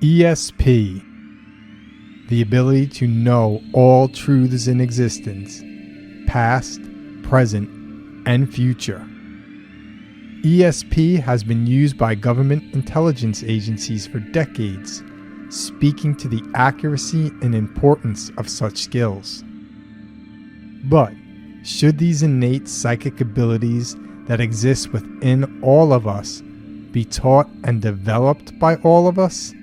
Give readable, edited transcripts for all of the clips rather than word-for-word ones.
ESP, the ability to know all truths in existence, past, present, and future. ESP has been used by government intelligence agencies for decades, speaking to the accuracy and importance of such skills. But should these innate psychic abilities that exist within all of us be taught and developed by all of us?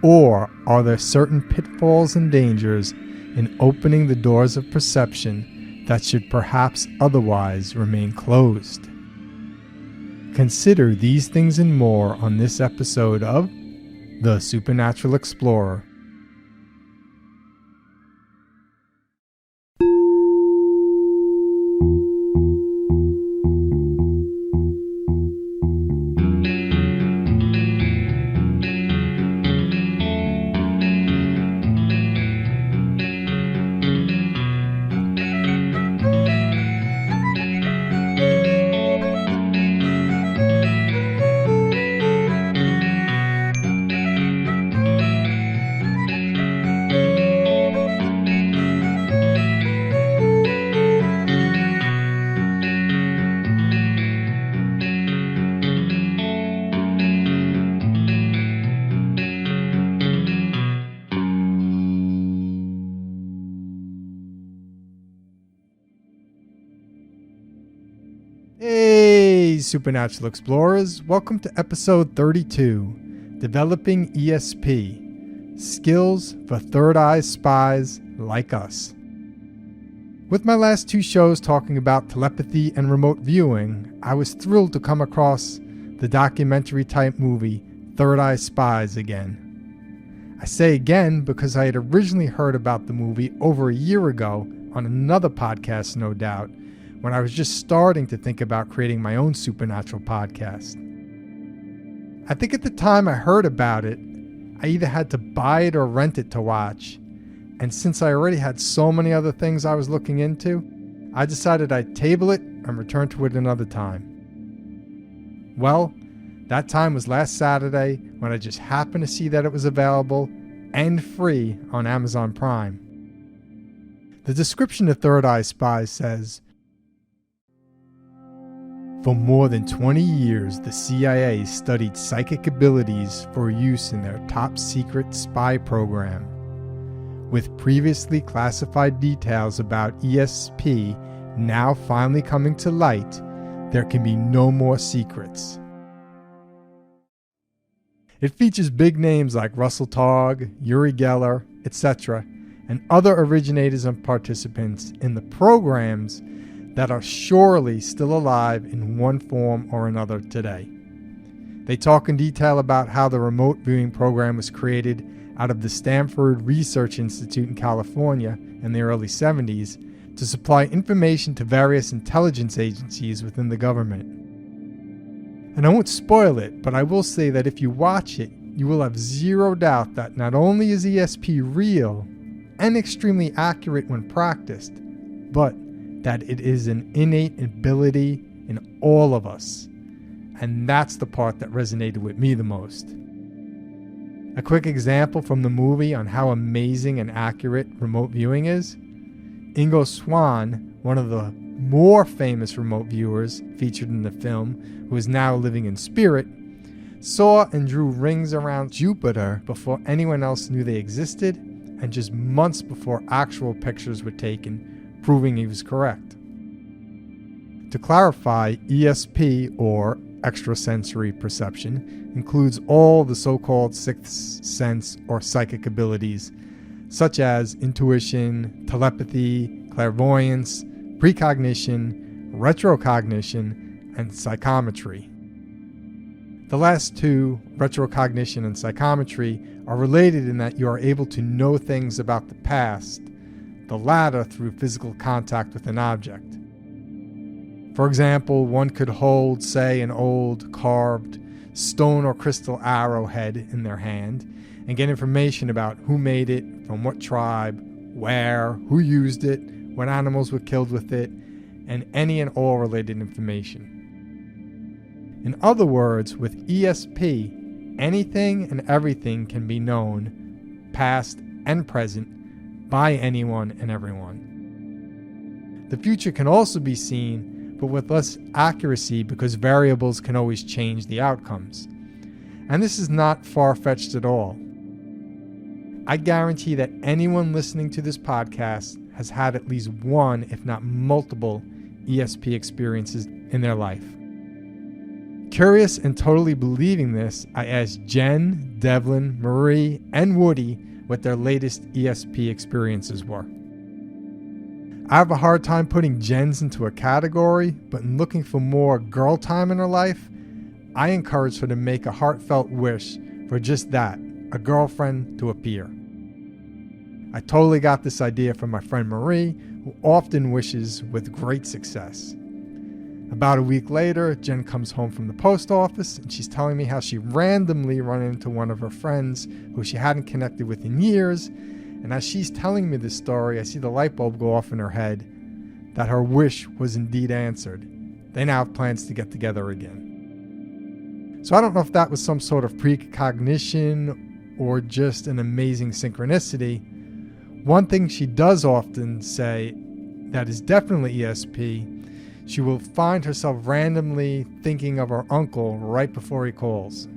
Or are there certain pitfalls and dangers in opening the doors of perception that should perhaps otherwise remain closed? Consider these things and more on this episode of The Supernatural Explorer. Hey, Supernatural Explorers! Welcome to episode 32, Developing ESP, Skills for Third Eye Spies Like Us. With my last two shows talking about telepathy and remote viewing, I was thrilled to come across the documentary-type movie Third Eye Spies again. I say again because I had originally heard about the movie over a year ago on another podcast, no doubt, when I was just starting to think about creating my own supernatural podcast. I think at the time I heard about it, I either had to buy it or rent it to watch, and since I already had so many other things I was looking into, I decided I'd table it and return to it another time. Well, that time was last Saturday when I just happened to see that it was available and free on Amazon Prime. The description of Third Eye Spies says, "For more than 20 years, the CIA studied psychic abilities for use in their top-secret spy program. With previously classified details about ESP now finally coming to light, there can be no more secrets." It features big names like Russell Targ, Uri Geller, etc., and other originators and participants in the programs that are surely still alive in one form or another today. They talk in detail about how the remote viewing program was created out of the Stanford Research Institute in California in the early 70s to supply information to various intelligence agencies within the government. And I won't spoil it, but I will say that if you watch it, you will have zero doubt that not only is ESP real and extremely accurate when practiced, but that it is an innate ability in all of us. And that's the part that resonated with me the most. A quick example from the movie on how amazing and accurate remote viewing is. Ingo Swann, one of the more famous remote viewers featured in the film, who is now living in spirit, saw and drew rings around Jupiter before anyone else knew they existed, and just months before actual pictures were taken, proving he was correct. To clarify, ESP, or extrasensory perception, includes all the so-called sixth sense or psychic abilities, such as intuition, telepathy, clairvoyance, precognition, retrocognition, and psychometry. The last two, retrocognition and psychometry, are related in that you are able to know things about the past, the latter through physical contact with an object. For example, one could hold, say, an old carved stone or crystal arrowhead in their hand and get information about who made it, from what tribe, where, who used it, what animals were killed with it, and any and all related information. In other words, with ESP, anything and everything can be known, past and present, by anyone and everyone. The future can also be seen, but with less accuracy because variables can always change the outcomes. And this is not far-fetched at all. I guarantee that anyone listening to this podcast has had at least one, if not multiple, ESP experiences in their life. Curious and totally believing this, I asked Jen, Devlin, Marie, and Woody what their latest ESP experiences were. I have a hard time putting Jen's into a category, but in looking for more girl time in her life, I encouraged her to make a heartfelt wish for just that, a girlfriend to appear. I totally got this idea from my friend Marie, who often wishes with great success. About a week later, Jen comes home from the post office and she's telling me how she randomly ran into one of her friends who she hadn't connected with in years. And as she's telling me this story, I see the light bulb go off in her head that her wish was indeed answered. They now have plans to get together again. So I don't know if that was some sort of precognition or just an amazing synchronicity. One thing she does often say that is definitely ESP, she will find herself randomly thinking of her uncle right before he calls.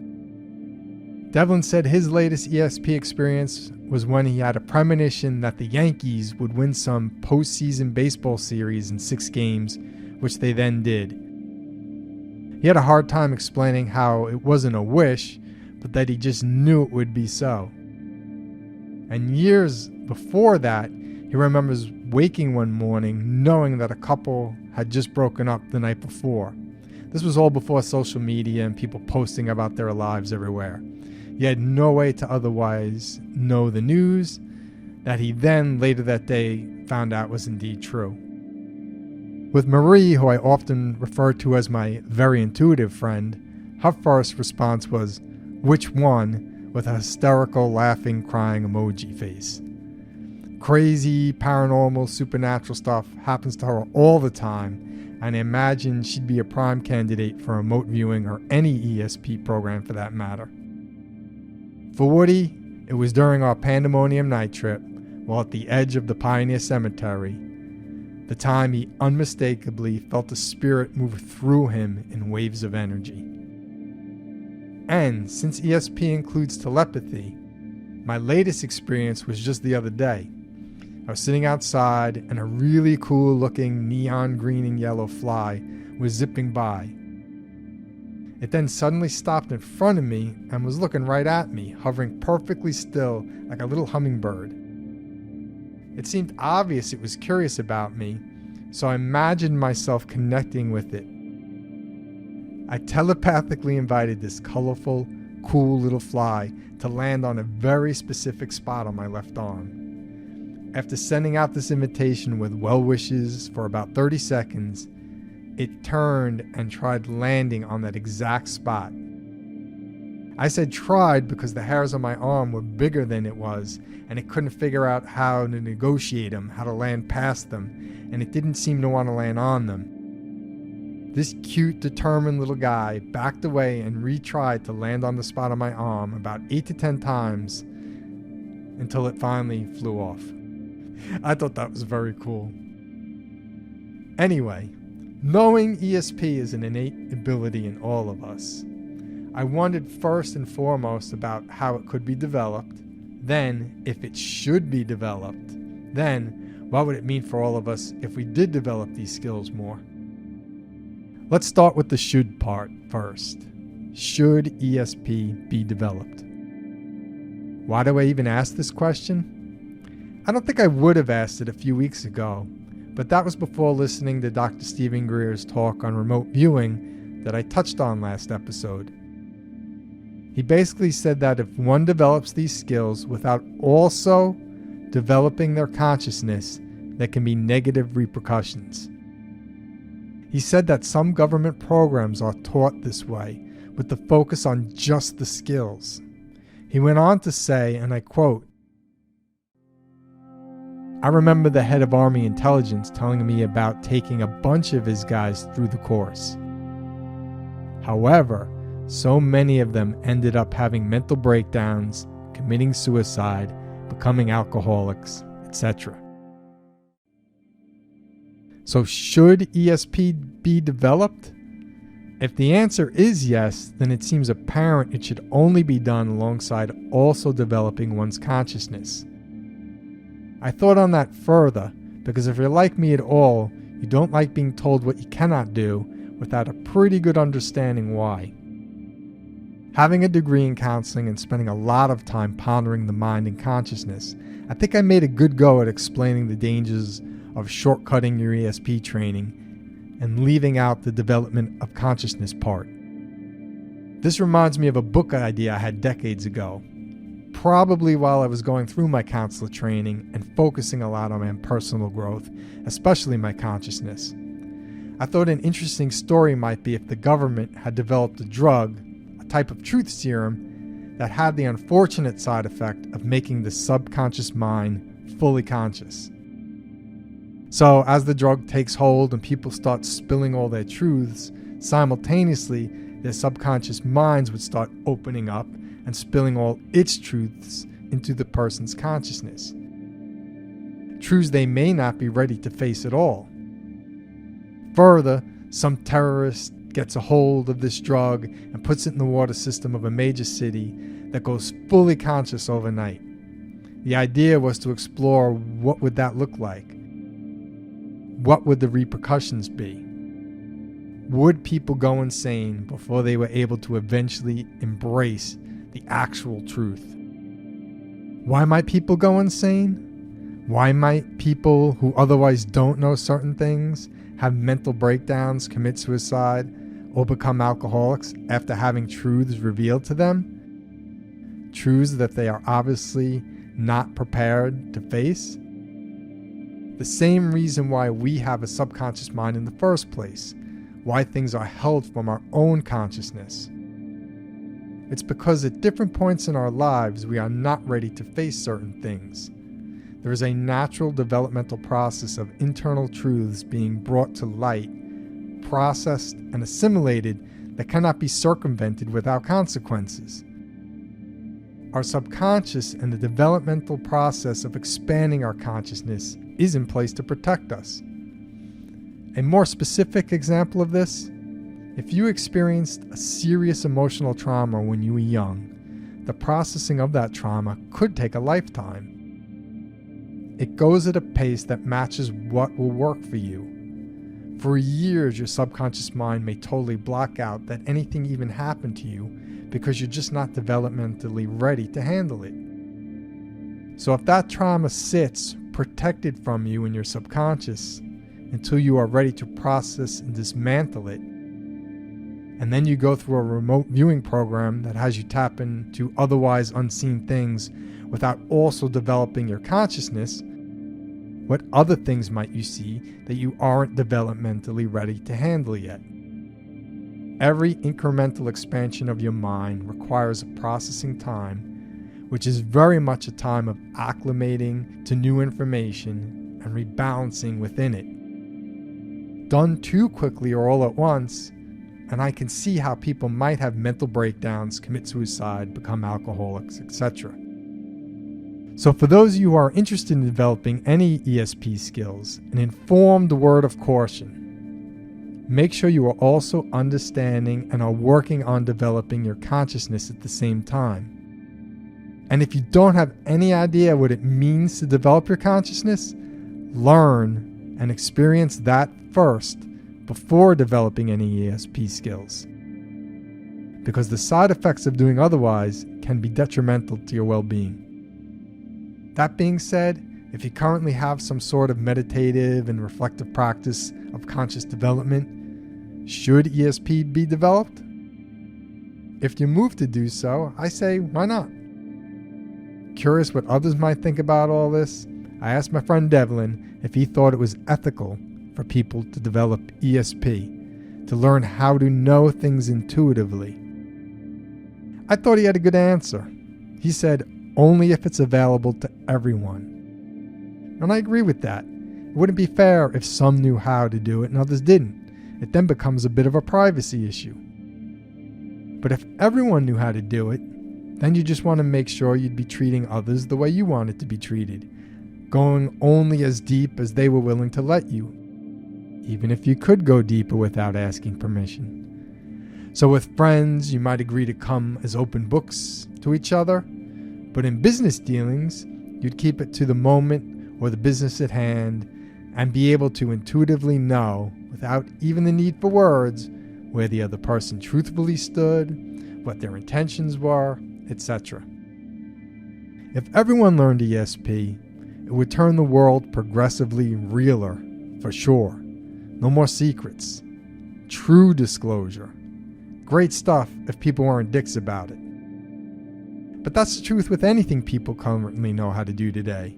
Devlin said his latest ESP experience was when he had a premonition that the Yankees would win some postseason baseball series in 6 games, which they then did. He had a hard time explaining how it wasn't a wish, but that he just knew it would be so. And years before that, he remembers waking one morning knowing that a couple had just broken up the night before. This was all before social media and people posting about their lives everywhere. He had no way to otherwise know the news that he then, later that day, found out was indeed true. With Marie, who I often refer to as my very intuitive friend, her first response was, "Which one?" with a hysterical, laughing, crying emoji face. Crazy, paranormal, supernatural stuff happens to her all the time, and I imagine she'd be a prime candidate for remote viewing or any ESP program for that matter. For Woody, it was during our Pandemonium night trip, while at the edge of the Pioneer Cemetery, the time he unmistakably felt a spirit move through him in waves of energy. And since ESP includes telepathy, my latest experience was just the other day. I was sitting outside and a really cool looking neon green and yellow fly was zipping by. It then suddenly stopped in front of me and was looking right at me, hovering perfectly still like a little hummingbird. It seemed obvious it was curious about me, so I imagined myself connecting with it. I telepathically invited this colorful, cool little fly to land on a very specific spot on my left arm. After sending out this invitation with well wishes for about 30 seconds, it turned and tried landing on that exact spot. I said tried because the hairs on my arm were bigger than it was, and it couldn't figure out how to negotiate them, how to land past them, and it didn't seem to want to land on them. This cute, determined little guy backed away and retried to land on the spot on my arm about 8 to 10 times until it finally flew off. I thought that was very cool. Anyway, knowing ESP is an innate ability in all of us. I wondered first and foremost about how it could be developed, then if it should be developed, then what would it mean for all of us if we did develop these skills more. Let's start with the should part first. Should ESP be developed? Why do I even ask this question? I don't think I would have asked it a few weeks ago, but that was before listening to Dr. Stephen Greer's talk on remote viewing that I touched on last episode. He basically said that if one develops these skills without also developing their consciousness, there can be negative repercussions. He said that some government programs are taught this way, with the focus on just the skills. He went on to say, and I quote, "I remember the head of Army Intelligence telling me about taking a bunch of his guys through the course. However, so many of them ended up having mental breakdowns, committing suicide, becoming alcoholics, etc. So should ESP be developed? If the answer is yes, then it seems apparent it should only be done alongside also developing one's consciousness. I thought on that further, because if you're like me at all, you don't like being told what you cannot do without a pretty good understanding why. Having a degree in counseling and spending a lot of time pondering the mind and consciousness, I think I made a good go at explaining the dangers of shortcutting your ESP training and leaving out the development of consciousness part. This reminds me of a book idea I had decades ago, probably while I was going through my counselor training and focusing a lot on my personal growth, especially my consciousness. I thought an interesting story might be if the government had developed a drug, a type of truth serum, that had the unfortunate side effect of making the subconscious mind fully conscious. So as the drug takes hold and people start spilling all their truths, simultaneously their subconscious minds would start opening up and spilling all its truths into the person's consciousness. Truths they may not be ready to face at all. Further, some terrorist gets a hold of this drug and puts it in the water system of a major city that goes fully conscious overnight. The idea was to explore what would that look like. What would the repercussions be? Would people go insane before they were able to eventually embrace the actual truth? Why might people go insane? Why might people who otherwise don't know certain things have mental breakdowns, commit suicide, or become alcoholics after having truths revealed to them? Truths that they are obviously not prepared to face? The same reason why we have a subconscious mind in the first place, why things are held from our own consciousness. It's because at different points in our lives we are not ready to face certain things. There is a natural developmental process of internal truths being brought to light, processed, and assimilated that cannot be circumvented without consequences. Our subconscious and the developmental process of expanding our consciousness is in place to protect us. A more specific example of this, if you experienced a serious emotional trauma when you were young, the processing of that trauma could take a lifetime. It goes at a pace that matches what will work for you. For years, your subconscious mind may totally block out that anything even happened to you because you're just not developmentally ready to handle it. So if that trauma sits protected from you in your subconscious until you are ready to process and dismantle it, and then you go through a remote viewing program that has you tap into otherwise unseen things without also developing your consciousness, what other things might you see that you aren't developmentally ready to handle yet? Every incremental expansion of your mind requires a processing time, which is very much a time of acclimating to new information and rebalancing within it. Done too quickly or all at once, and I can see how people might have mental breakdowns, commit suicide, become alcoholics, etc. So for those of you who are interested in developing any ESP skills, an informed word of caution. Make sure you are also understanding and are working on developing your consciousness at the same time. And if you don't have any idea what it means to develop your consciousness, learn and experience that first before developing any ESP skills. Because the side effects of doing otherwise can be detrimental to your well-being. That being said, if you currently have some sort of meditative and reflective practice of conscious development, should ESP be developed? If you move to do so, I say, why not? Curious what others might think about all this, I asked my friend Devlin if he thought it was ethical for people to develop ESP, to learn how to know things intuitively. I thought he had a good answer. He said, only if it's available to everyone. And I agree with that. It wouldn't be fair if some knew how to do it and others didn't. It then becomes a bit of a privacy issue. But if everyone knew how to do it, then you just want to make sure you'd be treating others the way you wanted to be treated, going only as deep as they were willing to let you, even if you could go deeper without asking permission. So with friends, you might agree to come as open books to each other, but in business dealings, you'd keep it to the moment or the business at hand and be able to intuitively know, without even the need for words, where the other person truthfully stood, what their intentions were, etc. If everyone learned ESP, it would turn the world progressively realer, for sure. No more secrets. True disclosure. Great stuff if people weren't dicks about it. But that's the truth with anything people currently know how to do today.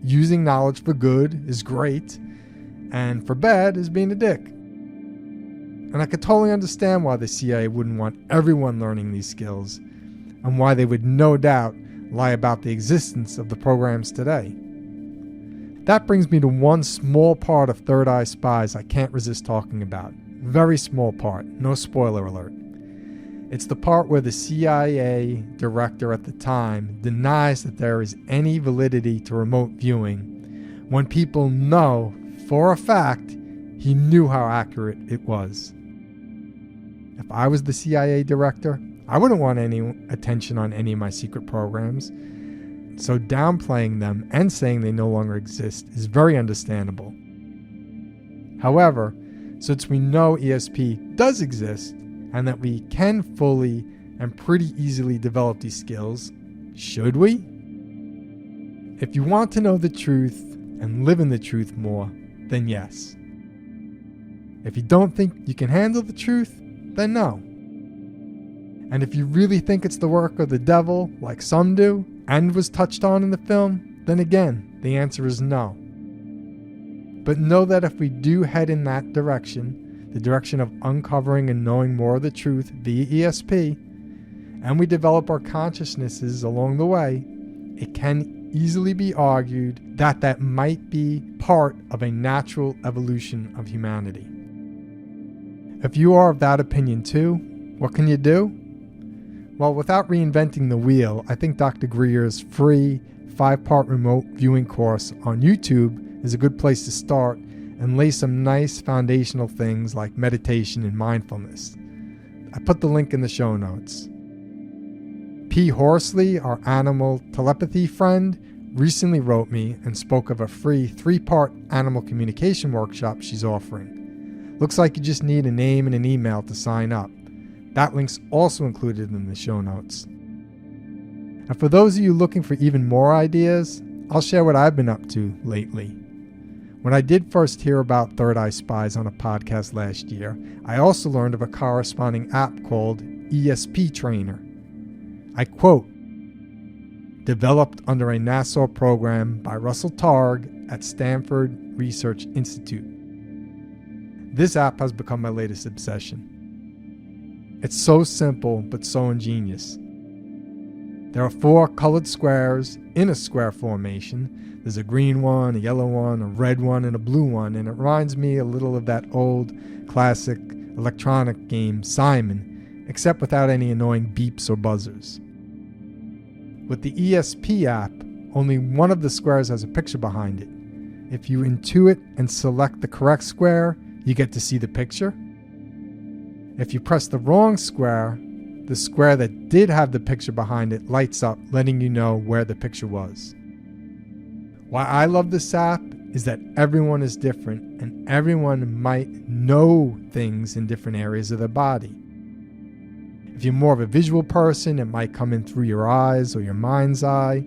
Using knowledge for good is great, and for bad is being a dick. And I could totally understand why the CIA wouldn't want everyone learning these skills, and why they would no doubt lie about the existence of the programs today. That brings me to one small part of Third Eye Spies I can't resist talking about. Very small part, no spoiler alert. It's the part where the CIA director at the time denies that there is any validity to remote viewing, when people know for a fact he knew how accurate it was. If I was the CIA director, I wouldn't want any attention on any of my secret programs, so downplaying them and saying they no longer exist is very understandable. However, since we know ESP does exist, and that we can fully and pretty easily develop these skills, should we? If you want to know the truth and live in the truth more, then yes. If you don't think you can handle the truth, then no. And if you really think it's the work of the devil, like some do, and was touched on in the film, then again, the answer is no. But know that if we do head in that direction, the direction of uncovering and knowing more of the truth via ESP, and we develop our consciousnesses along the way, it can easily be argued that that might be part of a natural evolution of humanity. If you are of that opinion too, what can you do? Well, without reinventing the wheel, I think Dr. Greer's free 5-part remote viewing course on YouTube is a good place to start and lay some nice foundational things like meditation and mindfulness. I put the link in the show notes. P. Horsley, our animal telepathy friend, recently wrote me and spoke of a free 3-part animal communication workshop she's offering. Looks like you just need a name and an email to sign up. That link's also included in the show notes. And for those of you looking for even more ideas, I'll share what I've been up to lately. When I did first hear about Third Eye Spies on a podcast last year, I also learned of a corresponding app called ESP Trainer. I quote, "Developed under a NASA program by Russell Targ at Stanford Research Institute." This app has become my latest obsession. It's so simple but so ingenious. There are 4 colored squares in a square formation. There's a green one, a yellow one, a red one, and a blue one, and it reminds me a little of that old classic electronic game Simon, except without any annoying beeps or buzzers. With the ESP app, only one of the squares has a picture behind it. If you intuit and select the correct square, you get to see the picture. If you press the wrong square, the square that did have the picture behind it lights up, letting you know where the picture was. Why I love this app is that everyone is different and everyone might know things in different areas of their body. If you're more of a visual person, it might come in through your eyes or your mind's eye.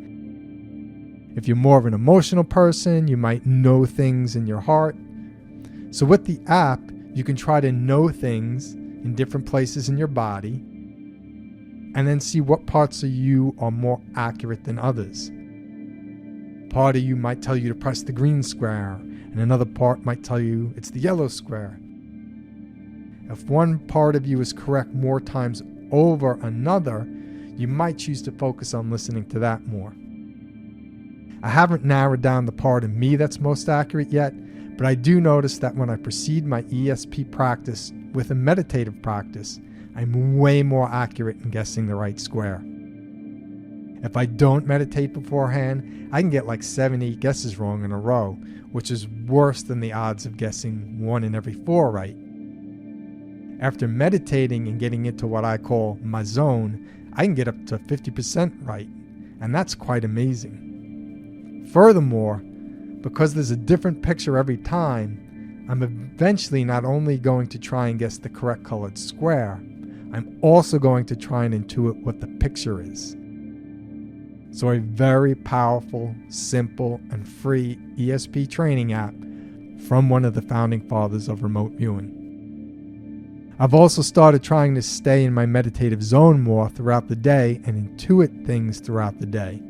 If you're more of an emotional person, you might know things in your heart. So with the app, you can try to know things in different places in your body and then see what parts of you are more accurate than others. Part of you might tell you to press the green square, and another part might tell you it's the yellow square. If one part of you is correct more times over another, you might choose to focus on listening to that more. I haven't narrowed down the part of me that's most accurate yet, but I do notice that when I precede my ESP practice with a meditative practice, I'm way more accurate in guessing the right square. If I don't meditate beforehand, I can get like 7-8 guesses wrong in a row, which is worse than the odds of guessing 1 in every 4 right. After meditating and getting into what I call my zone, I can get up to 50% right, and that's quite amazing. Furthermore, because there's a different picture every time, I'm eventually not only going to try and guess the correct colored square, I'm also going to try and intuit what the picture is. So a very powerful, simple, and free ESP training app from one of the founding fathers of remote viewing. I've also started trying to stay in my meditative zone more throughout the day and intuit things throughout the day.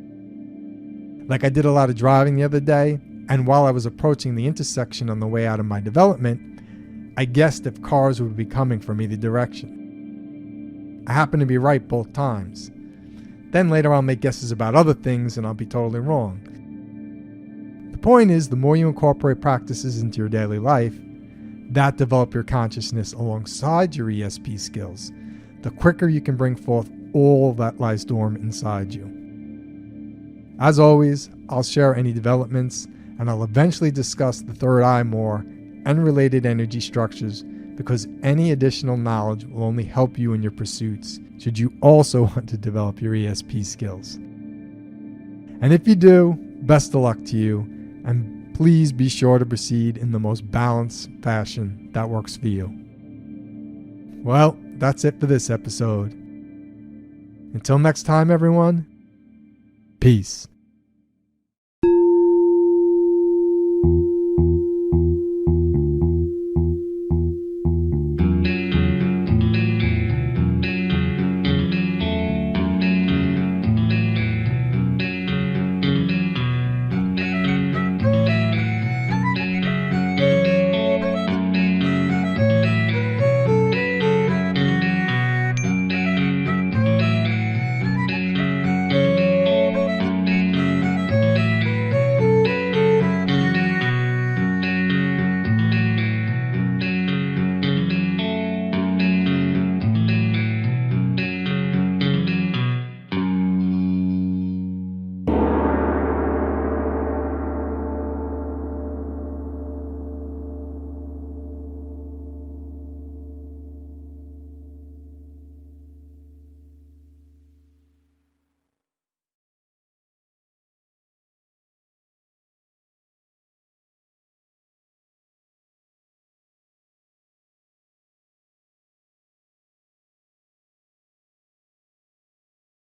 Like I did a lot of driving the other day, and while I was approaching the intersection on the way out of my development, I guessed if cars would be coming from either direction. I happened to be right both times. Then later I'll make guesses about other things and I'll be totally wrong. The point is, the more you incorporate practices into your daily life that develop your consciousness alongside your ESP skills, the quicker you can bring forth all that lies dormant inside you. As always, I'll share any developments, and I'll eventually discuss the third eye more and related energy structures, because any additional knowledge will only help you in your pursuits should you also want to develop your ESP skills. And if you do, best of luck to you, and please be sure to proceed in the most balanced fashion that works for you. Well, that's it for this episode. Until next time, everyone, peace.